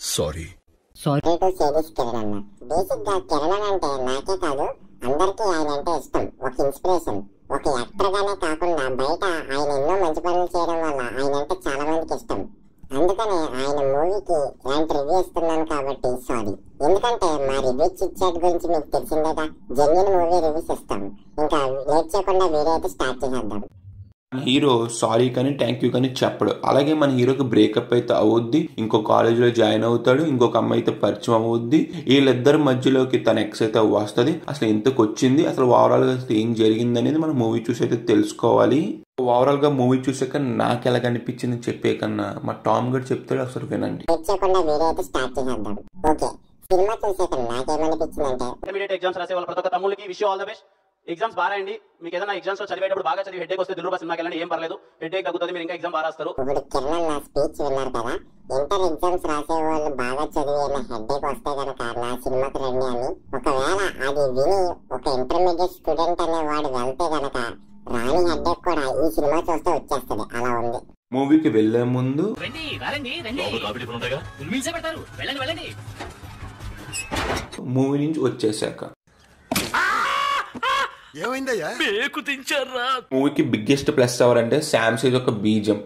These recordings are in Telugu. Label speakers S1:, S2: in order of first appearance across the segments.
S1: సారీ.
S2: సిరీస్ కిరణ్ అన్న. బేసిక్ గా కిరణ్ అంటే నాకే కాదు అందరికీ ఆయన అంటే ఇష్టం, ఒక ఇన్స్పిరేషన్. ఒక యాక్టర్ గానే కాకుండా బయట ఆయన ఎన్నో మంచి పనులు చేయడం వల్ల ఆయన అంటే చాలా మందికి ఇష్టం. అందుకనే ఆయన మూవీకి ఇలాంటి రివ్యూ ఇస్తున్నాను కాబట్టి సారీ. ఎందుకంటే మా రివ్యూ చిట్ చాట్ గురించి మీకు తెలిసిందేగా, జెన్యున్ మూవీ రివ్యూస్ ఇస్తాం. ఇంకా లేట్ చేయకుండా వీడియో అయితే స్టార్ట్ చేసేద్దాం.
S3: హీరో సారీ కానీ థ్యాంక్ యూ కానీ చెప్పడు. అలాగే మన హీరోకి బ్రేకప్ అయితే అవుద్ది, ఇంకో కాలేజీలో జాయిన్ అవుతాడు, ఇంకొక అమ్మాయి అయితే పరిచయం అవుద్ది. వీళ్ళిద్దరి మధ్యలోకి తన ఎక్స్ అయితే వస్తుంది. అసలు ఎందుకు వచ్చింది, అసలు ఓవరాల్ గా ఏం జరిగింది అనేది మనం మూవీ చూసి అయితే తెలుసుకోవాలి. ఓవరాల్ గా మూవీ చూసాక నాకు ఎలా కనిపించింది చెప్పే కన్నా మా టామ్ గడ్ చెప్తాడు, అసలు వినండి.
S4: ఎగ్జామ్స్ బాగా రాయండి. మీకు ఏదైనా ఎగ్జామ్స్ లో చదివేటప్పుడు బాగా చదివి హెడ్ ఏక్ వస్తే దిల్రుబా సినిమాకి వెళ్ళండి, ఏం పర్లేదు. హెడ్ ఏక్ తగ్గుతుంది, మీరు ఇంకా ఎగ్జామ్ బాగా రాస్తారు.
S2: ఇప్పుడు కిరణ్ నా స్పీచ్ విన్నారు కదా, ఇంటర్ ఎగ్జామ్స్ రాసే వాళ్ళు బాగా చదివి హెడ్ ఏక్ వస్తే కనుక నా సినిమాకి రండి అని. ఒకవేళ అది విని ఒక ఇంటర్మీడియట్ స్టూడెంట్ అనే వాడు వెళ్తే కనుక రాని హెడ్ ఏక్ కూడా ఈ సినిమా చూస్తే వచ్చేస్తుంది. అలా ఉంది.
S3: మూవీకి వెళ్లే ముందు మూవీ నుంచి వచ్చేసాక మూవీకి బిగ్గెస్ట్ ప్లస్ ఎవరంటే శామ్ సీజ్ ఒక బీజం.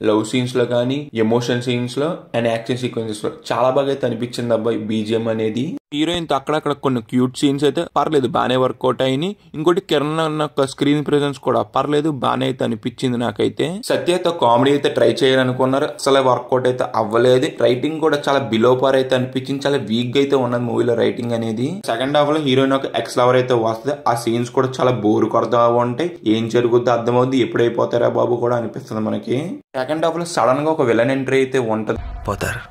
S3: లవ్ సీన్స్ లో కానీ, ఎమోషన్ సీన్స్ లో అండ్ యాక్షన్ సీక్వెన్సెస్ లో చాలా బాగా అయితే అనిపించింది అబ్బాయి బీజిఎం అనేది. హీరోయిన్ తో అక్కడక్కడ కొన్ని క్యూట్ సీన్స్ అయితే పర్లేదు బానే వర్కౌట్ అయినాయి. ఇంకోటి కిరణ్ అన్న స్క్రీన్ ప్రెజెన్స్ కూడా పర్లేదు బానే అయితే అనిపించింది నాకైతే. సత్యతో కామెడీ అయితే ట్రై చేయాలనుకున్నారు, అసలు వర్కౌట్ అయితే అవ్వలేదు. రైటింగ్ కూడా చాలా బిలో పార్ అయితే అనిపించింది, చాలా వీక్ గా అయితే ఉన్నది మూవీలో రైటింగ్ అనేది. సెకండ్ హాఫ్ లో హీరోయిన్ ఒక ఎక్స్ లవర్ అయితే వస్తుంది. ఆ సీన్స్ కూడా చాలా బోర్ కొడతా ఉంటాయి, ఏం జరుగుద్దో అర్థమవుద్ది, ఎప్పుడైపోతారా బాబు కూడా అనిపిస్తుంది మనకి. సెకండ్ హాఫ్ లో సడన్ గా ఒక విలన్ ఎంట్రీ అయితే ఉంటది,
S1: పోతారు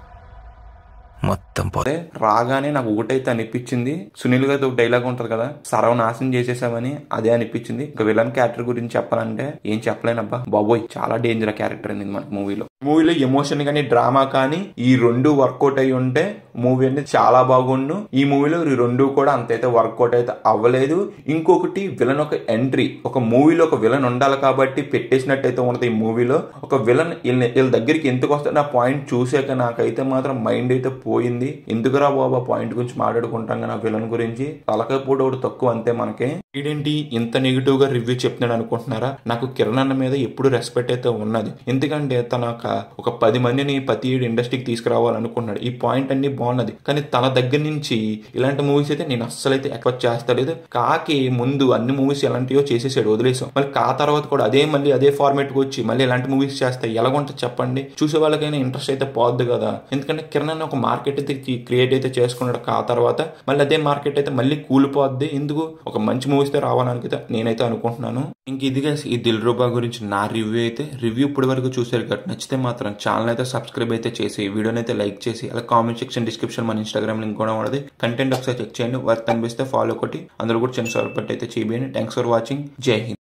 S1: మొత్తం పోతే.
S3: రాగానే నాకు ఒకటైతే అనిపించింది, సునీల్ గారితో ఒక డైలాగ్ ఉంటది కదా, సర్వనాశనం చేసేసామని, అదే అనిపించింది. ఇంకా విలన్ క్యారెక్టర్ గురించి చెప్పాలంటే ఏం చెప్పలేనబ్బా బాబోయ్, చాలా డేంజర్ క్యారెక్టర్ అనేది మనకి మూవీలో. ఎమోషన్ కానీ డ్రామా కానీ ఈ రెండు వర్కౌట్ అయి ఉంటే మూవీ అనేది చాలా బాగుండు. ఈ మూవీలో ఈ రెండు కూడా అంతైతే వర్కౌట్ అయితే అవ్వలేదు. ఇంకొకటి విలన్ ఒక ఎంట్రీ, ఒక మూవీలో ఒక విలన్ ఉండాలి కాబట్టి పెట్టేసినట్టయితే ఉన్నది. ఈ మూవీలో ఒక విలన్ వీళ్ళ దగ్గరికి ఎందుకు వస్తుంది ఆ పాయింట్ చూసాక నాకైతే మాత్రం మైండ్ అయితే పోయింది. ఎందుకురా బాబా పాయింట్ గురించి మాట్లాడుకుంటాం కదా విలన్ గురించి, తలకాయ పూట ఒకటి తక్కువ అంతే మనకి. ఇదేంటి ఇంత నెగిటివ్ గా రివ్యూ చెప్తున్నాడు అనుకుంటున్నారా? నాకు కిరణ్ అన్న మీద ఎప్పుడు రెస్పెక్ట్ అయితే ఉన్నది, ఎందుకంటే తన ఒక 10 మందిని ప్రతి ఇండస్ట్రీకి తీసుకురావాలనుకున్నాడు. ఈ పాయింట్ అన్ని బాగున్నది, కానీ తన దగ్గర నుంచి ఇలాంటి మూవీస్ అయితే నేను అస్సలు అయితే ఎక్స్పెక్ట్ చేస్తలేదు. కాకి ముందు అన్ని మూవీస్ ఎలాంటివో చేసేసాడు, వదిలేసాం. మళ్ళీ తర్వాత కూడా మళ్ళీ అదే ఫార్మేట్ కి వచ్చి మళ్ళీ ఇలాంటి మూవీస్ చేస్తే ఎలాగుంటుంది చెప్పండి? చూసే వాళ్ళకైనా ఇంట్రెస్ట్ అయితే పోద్ది కదా. ఎందుకంటే కిరణ్ అన్న ఒక మార్కెట్ అయితే క్రియేట్ అయితే చేసుకున్నాడు, తర్వాత మళ్ళీ అదే మార్కెట్ అయితే మళ్ళీ కూలిపోద్ది. ఎందుకు ఒక మంచి మూవీస్ తో రావాలనికైతే నేనైతే అనుకుంటున్నాను. ఇంక ఇదిగా ఈ దిల్రుబా గురించి నా రివ్యూ అయితే. రివ్యూ ఇప్పటి వరకు చూసారు కాబట్టి నచ్చితే మాత్రం ఛానల్ అయితే సబ్స్క్రైబ్ అయితే చేసి, వీడియోని అయితే లైక్ చేసి, అలా కామెంట్ సెక్షన్ డిస్క్రిప్షన్ మన ఇన్స్టాగ్రామ్ లింక్ కూడా ఉన్నది. కంటెంట్ ఒకసారి చెక్ చేయండి, వర్క్ అనిపిస్తే ఫాలో కొట్టి అందులో కూడా చిన్న సపోర్ట్ అయితే చేయండి. Thanks for watching. జై హింద్.